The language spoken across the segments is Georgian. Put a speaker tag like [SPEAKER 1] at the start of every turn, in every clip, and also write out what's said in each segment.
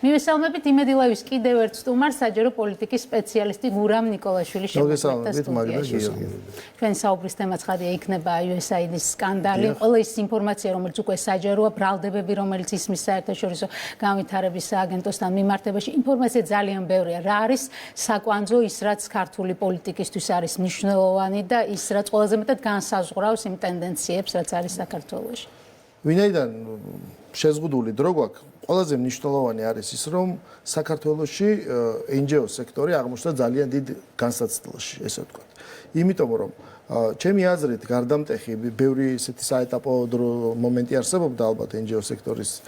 [SPEAKER 1] მივესალმებით იმედილავის კიდევ ერთ სტუმარს საჯარო პოლიტიკის სპეციალისტი გურამ ნიკოლაშვილი შემოგვეცდა სტუდიაში. ჩვენი საუბრის თემაც ხადია იქნება USAID-ის სკანდალი. ყველა ის ინფორმაცია, რომელიც უკვე საჯაროა, ბრალდებები, რომელიც ისმის საერთაშორისო განვითარების სააგენტოსთან მიმართებაში, ინფორმაცია ძალიან ბევრია. რა არის საკვანძო ის, რაც ქართული პოლიტიკისთვის არის მნიშვნელოვანი და ის, რაც ყველაზე მეტად განსაზღვრავს იმ ტენდენციებს, რაც არის საქართველოში.
[SPEAKER 2] ვინაიდან შეზღუდული დრო გვაქვს, ყველაზე მნიშვნელოვანი არის ის, რომ საქართველოში NGO სექტორი აღმოჩნდა ძალიან დიდ განსაცდელში, ესე ვთქვათ. იმიტომ რომ ჩემი აზრით გარდამტეხი ბევრი ესეთი საეტაპო მომენტი არსებობდა ალბათ NGO სექტორის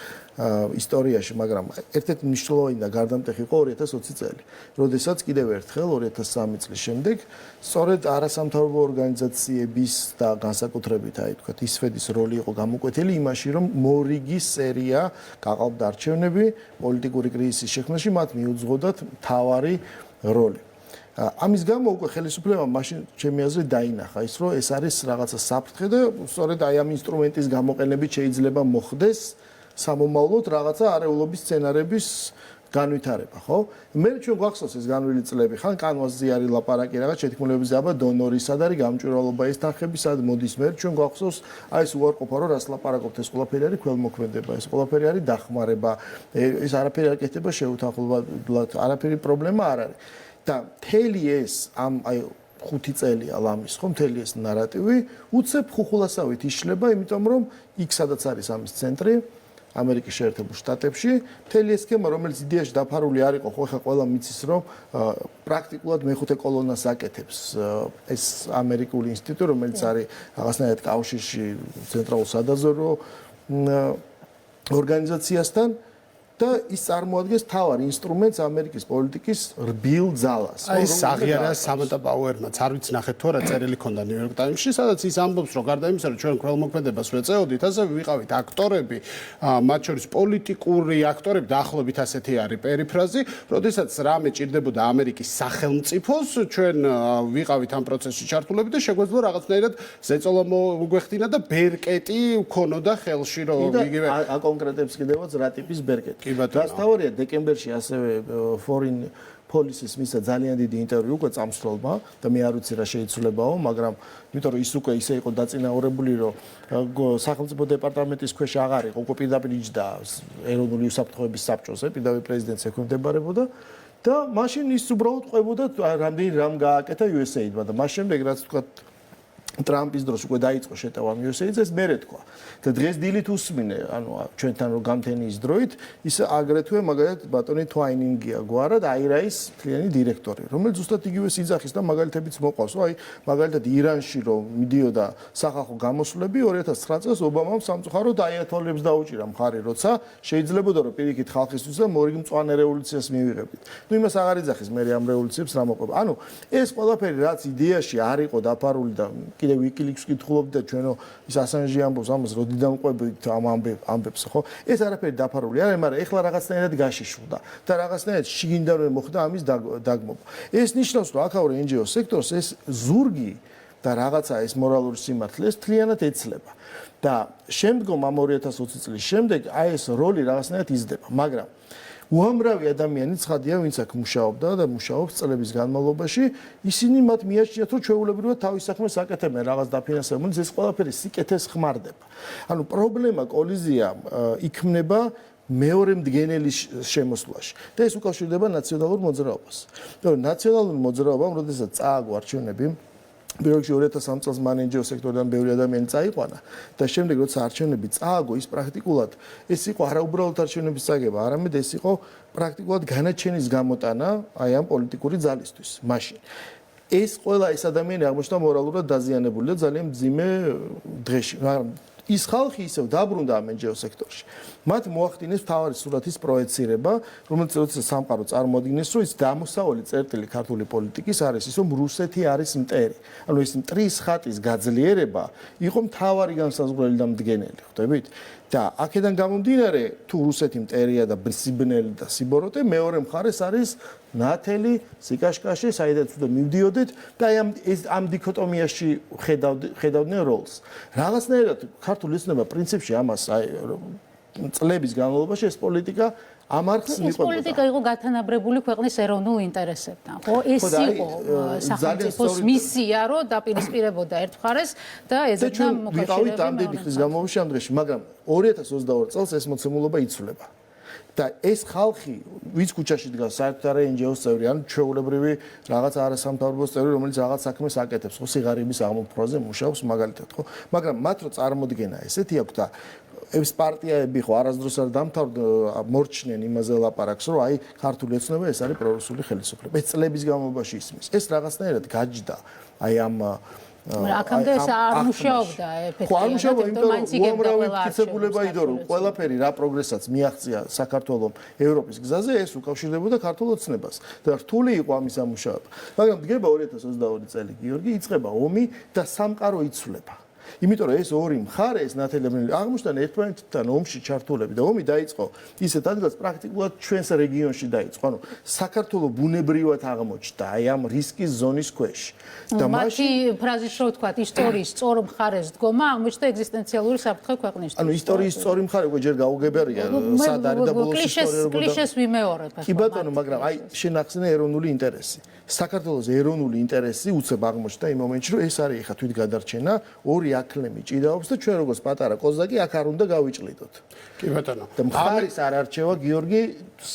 [SPEAKER 2] ისტორიაში, მაგრამ ერთ-ერთი მნიშვნელოვანი და გარდამტეხი იყო 2020 წელი, როდესაც კიდევ ერთხელ 2003 წლის შემდეგ სწორედ არასამთავრობო ორგანიზაციების და განსაკუთრებით, აი ვთქვათ, ისფედის როლი იყო გამოკვეთილი იმაში, რომ მორიგი სერია გაყავდა არჩევნები პოლიტიკური კრიზისის შექმნაში, მათ მიუძღოდათ მთავარი როლი. ამის გამო უკვე ხელისუფლებამ მაშინ ჩემი აზრით დაინახა ის, რომ ეს არის რაღაცა საფრთხე და სწორედ აი ამ ინსტრუმენტის გამოყენებით შეიძლება მოხდეს სამომავლოდ რაღაცა არეულობის სცენარების განვითარება, ხო? მე ჩვენ გვახსოვს ეს განვლილი წლები, ხან კანვასზე არის ლაპარაკი რაღაც შეთქმულებებზე, აბა დონორის სად არის გამჭვირვალობა ეს თანხები სად მოდის, მე ჩვენ გვახსოვს აი ეს უარყოფა რომ რას ლაპარაკობთ, ეს ყველაფერი არის ქველმოქმედება, ეს ყველაფერი არის დახმარება, ეს არაფერი არ კეთდება შეუთანხმებლად, არაფერი პრობლემა არ არის. და მთელი ეს ამ აი 5 წელია ლამის, ხო, მთელი ეს ნარატივი უცებ ხუხულასავით იშლება, იმიტომ რომ იქ სადაც არის ამის ცენტრი, ამერიკის შეერთებულ შტატებში, მთელი ეს სქემა, რომელიც იდეაში დაფარული არ იყო, ხო, ხა ყველა მიცის, რომ პრაქტიკულად მეხუთე კოლონას აკეთებს ეს ამერიკული ინსტიტუტი, რომელიც არის რაღაცნაირად კავშირში ცენტრალურ სადაზვერვო ორგანიზაციასთან. და ის წარმოადგენს მთავარ ინსტრუმენტს ამერიკის პოლიტიკის რბილ ძალას.
[SPEAKER 3] აი საღიარა სამანტა პაუერმაც არ ვიცი ნახეთ თუ არა წერილი ქონდა ნიუ-იორკ ტაიმსში, სადაც ის ამბობს, რომ გარდა იმისა, რომ ჩვენ ქველმოქმედებას ვეწეოდით, ასევე ვიყავით აქტორები, მათ შორის პოლიტიკური აქტორები, დაახლოებით ასეთი არის პერიფრაზი, როდესაც რამე ჭირდებოდა ამერიკის სახელმწიფოს, ჩვენ ვიყავით ამ პროცესში ჩართულები და შეგვეძლო რაღაცნაირად ზეწოლა მოგვეხდინა და ბერკეტი ქონოდა ხელში, რომ იგივე
[SPEAKER 2] აკონკრეტებს კიდევაც რა ტიპის ბერკეტი. დასთავარია დეკემბერში ასევე Foreign Policy-ის მისცა ძალიან დიდი ინტერვიუ უკვე წამსვლელმა და მე არ ვიცი რა შეიცვლებაო, მაგრამ იმიტომ რომ ის უკვე ისე იყო დაწინაურებული, რომ სახელმწიფო დეპარტამენტის ქვეშ აღარ იყო, უკვე პირდაპირ იჯდა ეროვნული უსაფრთხოების საბჭოზე, პირდაპირ პრეზიდენტს ექვემდებარებოდა და მაშინ ის უბრალოდ ყვებოდა რამდენი რამ გააკეთა USAID-მა და მას შემდეგ რაც თქვა ტრამპის დროს უკვე დაიწყო შეტევა USAID-ს, ეს მერე თქვა. და დღეს დილით უსმინე, ანუ ჩვენთან რო გამთენის დროით, ის აგრეთვე მაგალითად ბატონი თვაინინგია გვარად აირაის მთლიანი დირექტორი, რომელიც ზუსტად იგივე სიძახის და მაგალითებიც მოყავს. აი, მაგალითად ირანში რომ მიდიოდა სახალხო გამოსვლები 2009 წელს ობამამ სამწუხაროდ აიათოლებს დაუჭირა მხარი, როცა შეიძლებოდა რომ პირიქით ხალხისთვის და მორიგი მწვანე რევოლუციას მივიღებით. ნუ იმას აღარ იძახის მე ამ რევოლუციებს რა მოყვება. ანუ ეს ყველაფერი რაც იდეაში არ იყო დაფარული და კიდე WikiLeaks კითხულობდი და ჩვენო ის ასანჟი ამბობს ამას როდიდან ყვებით ამ ამბებს, ხო? ეს არაფერი დაფარული არის, მაგრამ ეხლა რაღაცნაირად გაშიშვლდა და რაღაცნაირად შიგნიდან მოხდა ამის დაგმობა. ეს ნიშნავს, რომ აქაური NGO სექტორს ეს ზურგი და რაღაცა ეს მორალური სიმართლე ეს მთლიანად ეცლება. და შემდგომ ამ 2020 წლის შემდეგ აი ეს როლი რაღაცნაირად იზრდება, მაგრამ უამრავი ადამიანი ცხადია, ვინც აქ მუშაობდა და მუშაობს წლების განმავლობაში, ისინი მათ მიაჩნიათ, რომ ჩვეულებრივად თავის საქმეს აკეთებენ, რაღაც დაფინანსებულს, ეს ყველაფერი სიკეთეს ხმარდება. ანუ პრობლემა, კოლიზია იქმნება მეორე მდგენელის შემოსვლაში და ეს უკავშირდება ნაციონალურ მოძრაობას. თორემ ნაციონალურ მოძრაობამ, როდესაც წააგო არჩევნები, პირველში 2003 წელს მან NGO სექტორიდან ბევრი ადამიანი წაიყვანა და შემდეგ როცა არჩევნები წააგო, ის პრაქტიკულად ეს იყო არაუბრალოდ არჩევნების წაგება, არამედ ეს იყო პრაქტიკულად განაჩენის გამოტანა აი ამ პოლიტიკური ძალისთვის. მაშინ ეს ყველა ეს ადამიანი აღმოჩნდა მორალურად დაზიანებული და ძალიან მძიმე დღეში, მაგრამ ის ხალხი ისევ დაბრუნდა ამ NGO სექტორში. მათ მოახდინეს მთავარი სურათის პროექცირება, რომელიც როცა სამყარო წარმოადგენს, რომ ის დამოსავალი წერტილი ქართული პოლიტიკის არის ის, რომ რუსეთი არის მტერი. ანუ ეს მტრის ხატის გაძლიერება იყო მთავარი განსაზღვრელი და მდგენელი, ხვდებით? და აქედან გამომდინარე, თუ რუსეთი მტერია და სიბნელი და სიბოროტე, მეორე მხარეს არის ნათელი, სიკაშკაშე, საიდანაც უნდა მივდიოდეთ და ამ დიქოტომიაში ხედავდნენ როლს. რაღაცნაირად ქართული ოცნება პრინციპში ამას წლების განმავლობაში ეს პოლიტიკა ამ არხს
[SPEAKER 1] ეს პოლიტიკა იყო გათანაბრებული ქვეყნის ეროვნულ ინტერესებთან. ხო, ეს იყო სახელმწიფოს მისია, რომ დაპირისპირებოდა ერთ მხარეს და ეძებდა მოკავშირეები.
[SPEAKER 2] ვიყავით ამდენი ხნის განმავლობაში ამ დღეში, მაგრამ 2022 წელს ეს მოცემულობა იცვლება. და ეს ხალხი, ვინც ქუჩაში დგას, საერთოდ არა NGO-ს წევრი, ან ჩვეულებრივი რაღაც არასამთავრობო წევრი, რომელიც რაღაც საქმეს აკეთებს, ხო, სიღარიბის აღმოფხვრაზე მუშაობს მაგალითად, ხო? მაგრამ მათ რო წარმოდგენა ესეთი აქვს და ეს პარტიაები ხო არასდროს არ მორჩნენ იმაზე ლაპარაკს, რომ აი ქართული ოცნება ეს არის პრორუსული ხელისუფლება. ეს წლების განმავლობაში ისმის. ეს რაღაცნაირად გაჯდა აი ამ
[SPEAKER 1] აქამდე ეს არ მუშაობდა ეფექტიურად.
[SPEAKER 2] ხო, არ მუშაობდა, იმიტომ რომ უამრავი მტკიცებულება იდო, რომ ყველაფერი რა პროგრესაც მიაღწია საქართველოს ევროპის გზაზე, ეს უკავშირდებოდა ქართულ ოცნებას. და რთული იყო ამის ამუშავება. მაგრამ დგება 2022 წელი, გიორგი, იწყება ომი და სამყარო იცვლება. იმიტომ რომ ეს ორი მხარე, ეს ნათელებელი აღმოჩნდა ერთმანეთთან ომში ჩართულები და ომი დაიწყო ისეთ ადგილას პრაქტიკულად ჩვენს რეგიონში დაიწყო. ანუ საქართველოს ბუნებრივად აღმოჩნდა აი ამ რისკის ზონის ქვეშ.
[SPEAKER 1] და მათი ფრაზით რო ვთქვათ, ისტორიის სწორ მხარეს დგომა აღმოჩნდა ეგზისტენციალური საფრთხე ქვეყნისთვის.
[SPEAKER 2] ანუ ისტორიის სწორი მხარე უკვე ჯერ გაუგებარია, სად არის და ბოლოს ისტორია როგორ
[SPEAKER 1] კლიშეს ვიმეორებ ახლა.
[SPEAKER 2] კი ბატონო, მაგრამ აი შენახსენე ეროვნული ინტერესი. საქართველოს ეროვნული ინტერესი უცებ აღმოჩნდა იმ მომენტში, რომ ეს არის ხა თვით გადარჩენა, ორი აკლემი ჭიდაობს და ჩვენ როგორც პატარა კოზაკი აქ არ უნდა გავიჭლიდოთ.
[SPEAKER 3] კი ბატონო.
[SPEAKER 2] და მხარის არ არჩევა გიორგი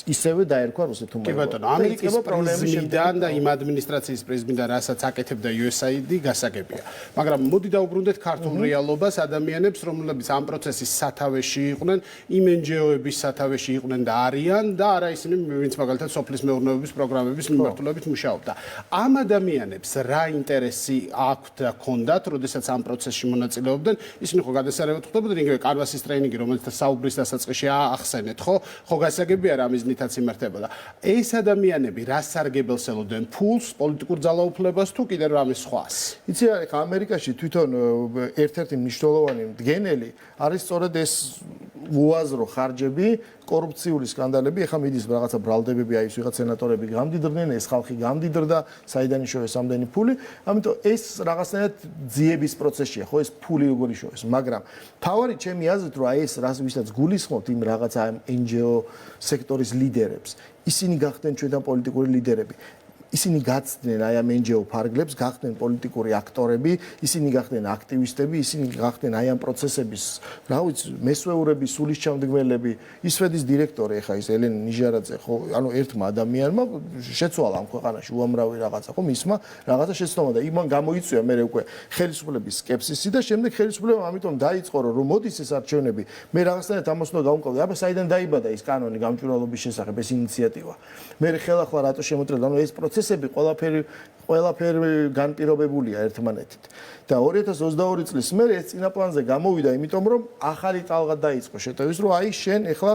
[SPEAKER 2] ისევე დაერქვა რუსეთმა.
[SPEAKER 3] კი ბატონო, ამერიკის პრეზიდენტიდან და იმ ადმინისტრაციის პრეზიდენტიდან რასაც აკეთებდა USAID გასაგებია. მაგრამ მოდი დაუბრუნდეთ ქართულ რეალობას, ადამიანებს, რომლებიც ამ პროცესის სათავეში იყვნენ, იმ NGO-ების სათავეში იყვნენ და არიან და არა ისინი, ვინც მაგალითად სოფლის მეურნეობის პროგრამების მიმართულებით მუშაობენ. ამ ადამიანებს რა ინტერესი აქვთ და ქონდათ, როდესაც ამ პროცესში მონაწილეობდნენ, ისინი ხო გადასარევად ხვდებოდნენ იგივე კარვასის ტრეინინგი, რომელიც საუბრის დასაწყისში ახსენეთ, ხო გასაგებია რა მიზნითაც იმართებოდა. ეს ადამიანები რა სარგებელს ელოდნენ, ფულს, პოლიტიკურ ძალაუფლებას თუ კიდევ რამე სხვას?
[SPEAKER 2] იცი რა, ხა ამერიკაში თვითონ ერთ-ერთი მნიშვნელოვანი მდგენელი არის სწორედ ეს უაზრო ხარჯები, კორუფციული სკანდალები, ეხლა მიდის რაღაცა ბრალდებები, აი ეს ვიღაც სენატორები გამდიდრდნენ, ეს ხალხი გამდიდრდა, საიდან იშოვეს ამდენი ფული, ამიტომ ეს რაღაცნაირად ძიების პროცესია, ხო, ეს ფული როგორ იშოვეს, მაგრამ თავარი ჩემი აზრით, რომ აი ეს რას ვისაც გულისხმობთ იმ რაღაცა NGO სექტორის ლიდერებს, ისინი გახდნენ ჩვენთან პოლიტიკური ლიდერები. ისინი გაცდნენ აი ამ NGO ფარგლებს, გახდნენ პოლიტიკური აქტორები, ისინი გახდნენ აქტივისტები, ისინი გახდნენ აი ამ პროცესების, რა ვიცი, მესვეურები, სულისჩამდგმელები, ისვედის დირექტორი ხა ის ელენ ნიჟარაძე, ხო, ანუ ერთმა ადამიანმა შეცვალა ამ ქვეყანაში უამრავი რაღაცა, ხო, მისმა რაღაცა შეცდომა და იმან გამოიწვია მე უკვე ხელისუფლების სკეპსისი და შემდეგ ხელისუფლება ამიტომ დაიწყო რომ მოდის ეს არჩევნები, მე რაღაცნაირად ამას უნდა გავუმკლავდე, აბა საიდან დაიბადა ის კანონი გამჭვირვალობის შესახებ, ეს ინიციატივა. მე ხელახლა რატო შემოწმდა, ანუ ეს პროცესი ყველაფერი განპირობებულია ერთმანეთით. და 2022 წლის მერე ეს წინაპლანზე გამოვიდა, იმიტომ რომ ახალი ტალღა დაიწყო შეტევის, რომ აი შენ ეხლა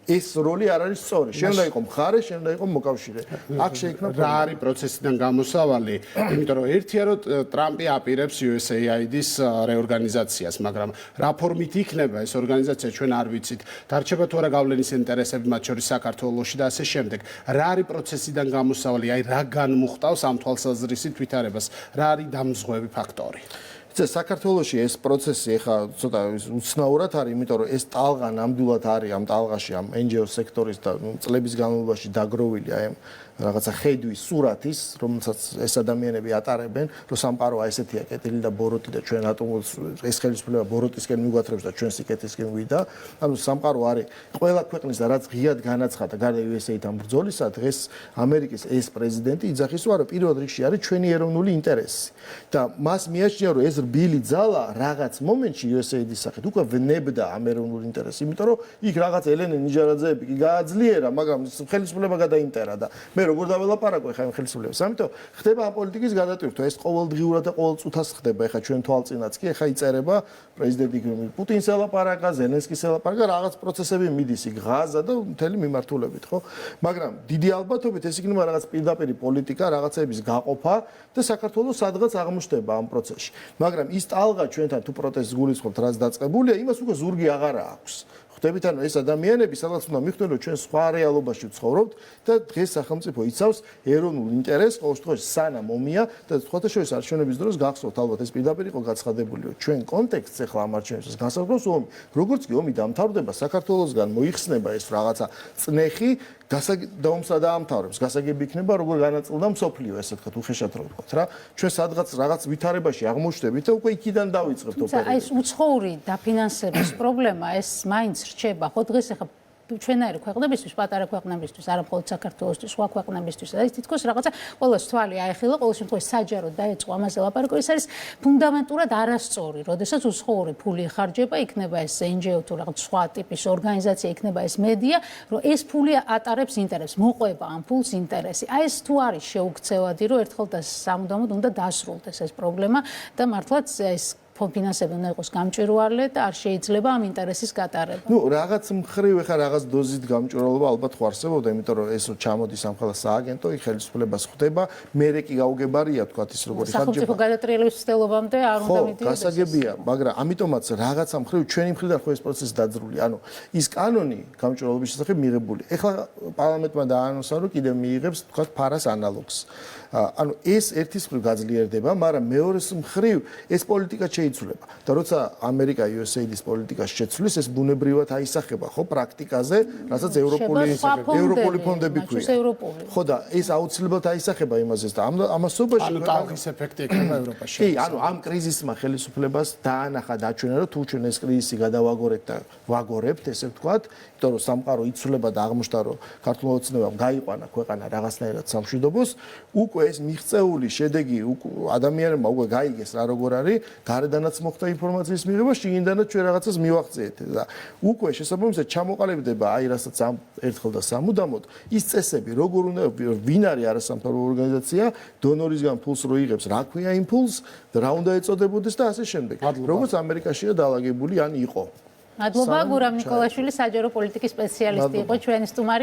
[SPEAKER 2] ეს როლი არ არის სწორი. შენ უნდა იყო მხარე, შენ უნდა იყო მოკავშირე. აქ შეიქმნა
[SPEAKER 3] რა არის პროცესიდან გამოსავალი, იმიტომ რომ ერთია რომ ტრამპი აპირებს USAID-ის რეორგანიზაციას, მაგრამ რა ფორმით იქნება ეს ორგანიზაცია ჩვენ არ ვიცით. დარჩება თუ არა გავლენის ინტერესები მათ შორის საქართველოში და ასე შემდეგ. რა არის პროცესიდან გამოსავალი, აი რა განმუხტავს ამ თვალსაზრისით ვითარებას, რა არის დამზღვევი ფაქტორი?
[SPEAKER 2] საქართველოში ეს პროცესი ახლა ცოტა უცნაურად არის, იმიტომ რომ ეს ტალღა ნამდვილად არის ამ ტალღაში ამ NGO სექტორის და წლების განმავლობაში დაგროვილი აი ამ რაღაცა ხედვის სურათის, რომელსაც ეს ადამიანები ატარებენ, რომ სამყარო აი ესეთია კეთილი და ბოროტი და ჩვენ რატომ ეს ხელისუფლება ბოროტისკენ მიგვათრებს და ჩვენ სიკეთისკენ ვიდა. ანუ სამყარო არის ყველა ქვეყნის და რაც ღიად განაცხადა გარდა USA-თან ბრძოლისა, დღეს ამერიკის ეს პრეზიდენტი იძახის, რომ პირველ რიგში არის ჩვენი ეროვნული ინტერესი. და მას მიაჩნია, რომ ეს რბილი ძალა რაღაც მომენტში USA-ის სახით უკვე ვნებდა ამ ეროვნულ ინტერესს, იმიტომ რომ იქ რაღაც ელენე ნიჟარაძეები კი გააძლიერა, მაგრამ ხელისუფლება გადაიმტერა და მე როგორ დაველაპარაკო ხა იმ ხელისუფლებას. ამიტომ ხდება ამ პოლიტიკის გადატვირთვა, ეს ყოველდღიურად და ყოველწუთას ხდება, ხა ჩვენ თვალწინაც კი ხა იწერება პრეზიდენტი პუტინს ელაპარაკა, ზელენსკის ელაპარაკა, რაღაც პროცესები მიდის იქ ღაზა და მთელი მიმართულებით, ხო? მაგრამ დიდი ალბათობით ეს იქნება რაღაც პირდაპირი პოლიტიკა, რაღაცების გაყოფა და საქართველოს სადღაც აღმოჩნდება ამ პროცესში. მაგრამ ის ტალღა ჩვენთან თუ პროტესტს გულისხმობთ, რაც დაწყებულია, იმას უკვე ზურგი აღარა აქვს. ხვდებით, ანუ ეს ადამიანები სადაც უნდა მიხვდნენ, რომ ჩვენ სხვა რეალობაში ვცხოვრობთ და დღეს სახელმწიფო იცავს ეროვნულ ინტერესს, ყოველ შემთხვევაში სანამ ომია და სხვათა შორის არჩევნების დროს გახსოვთ ალბათ ეს პირდაპირ იყო გაცხადებული, რომ ჩვენ კონტექსტს ახლა ამ არჩევნებს განსაზღვრავს ომი. როგორც კი ომი დამთავრდება, საქართველოსგან მოიხსნება ეს რაღაცა წნეხი და ომს დაამთავრებს. გასაგები იქნება, როგორ განაწილდა მსოფლიო, ესე ვთქვათ, უხეშად რო ვთქვათ რა. ჩვენ სადღაც რაღაც ვითარებაში აღმოჩნდებით და უკვე იქიდან დავიწყებთ ოპერაციას.
[SPEAKER 1] აი ეს უცხოური დაფინანსების პრობლემა ეს მაინც რჩება. ხო დღეს ახლა ჩვენაირი ქვეყნებისთვის, პატარა ქვეყნებისთვის, არა მხოლოდ საქართველოსთვის, სხვა ქვეყნებისთვის, აი თითქოს რაღაცა ყოველს თვალი აეხილა, ყოველ შემთხვევაში საჯაროდ დაეწყო ამაზე ლაპარაკი, ეს არის ფუნდამენტურად არასწორი. როდესაც უცხოური ფული იხარჯება, იქნება ეს NGO თუ რაღაც სხვა ტიპის ორგანიზაცია, იქნება ეს მედია, რომ ეს ფული ატარებს ინტერესს, მოყვება ამ ფულს ინტერესი. აი ეს თუ არის შეუქცევადი, რომ ერთხელ და სამუდამოდ უნდა დასრულდეს ეს პრობლემა და მართლაც ეს ფინანსები უნდა იყოს გამჭვირვალე და არ შეიძლება ამ ინტერესის გატარება.
[SPEAKER 2] ნუ რაღაც მხრივ ეხა რაღაც დოზით გამჭვირვალობა ალბათ ხო არსებობდა, იმიტომ რომ ეს ჩამოდის ამ ხელა სააგენტო, იქ ხელისუფლებას ხვდება, მერე კი გაუგებარია თქვათ ის როგორი ხარჯება.
[SPEAKER 1] სახელმწიფო გადატრიალების ცდილობამდე არ უნდა მიდიოდეს.
[SPEAKER 2] ხო, გასაგებია, მაგრამ ამიტომაც რაღაცა მხრივ ჩვენი მხრიდან ხო ეს პროცესი დაძრული. ანუ ის კანონი გამჭვირვალობის შესახებ მიღებული. ეხლა პარლამენტმა დაანონსა, რომ კიდევ მიიღებს თქვათ ფარას ანალოგს. ანუ ეს ერთის მხრივ გაძლიერდება, მაგრამ მეორეს მხრივ ეს პოლიტიკა შეიცვლება. და როცა ამერიკა USAID-ის პოლიტიკას შეცვლის, ეს ბუნებრივად აისახება, ხო, პრაქტიკაზე, რასაც ევროპული ფონდები ქვია. ხო და ეს აუცილებლად აისახება იმაზე და ამასობაში
[SPEAKER 3] ანუ ტალღის ეფექტი ექნება ევროპაში.
[SPEAKER 2] კი, ანუ ამ კრიზისმა ხელისუფლებას დაანახა დაჩვენა, რომ თუ ჩვენ ეს კრიზისი გადავაგორებთ და ვაგორებთ, ესე ვთქვათ, იმიტომ რომ სამყარო იცვლება და აღმოჩნდა, რომ ქართულ ოცნებამ გაიყვანა ქვეყანა რაღაცნაირად სამშვიდობოს, უკვე ეს მიღწეული შედეგი ადამიანებმა უკვე გაიგეს რა როგორ არის, გარედანაც მოხდა ინფორმაციის მიღება, შიგნიდანაც ჩვენ რაღაცას მივახციეთ და უკვე შესაბამისად ჩამოყალიბდება აი რასაც ამ ერთხელ და სამუდამოდ ის წესები, როგორ უნდა ვინ არის არასამთავრობო ორგანიზაცია, დონორისგან ფულს რო იღებს, რა ქვია იმ ფულს, რა უნდა ეწოდებოდეს და ასე შემდეგ. როგორც ამერიკაშია დაალაგებული ან იყო.
[SPEAKER 1] მადლობა, გურამ ნიკოლაშვილი, საჯარო პოლიტიკის სპეციალისტი იყო ჩვენი სტუმარი.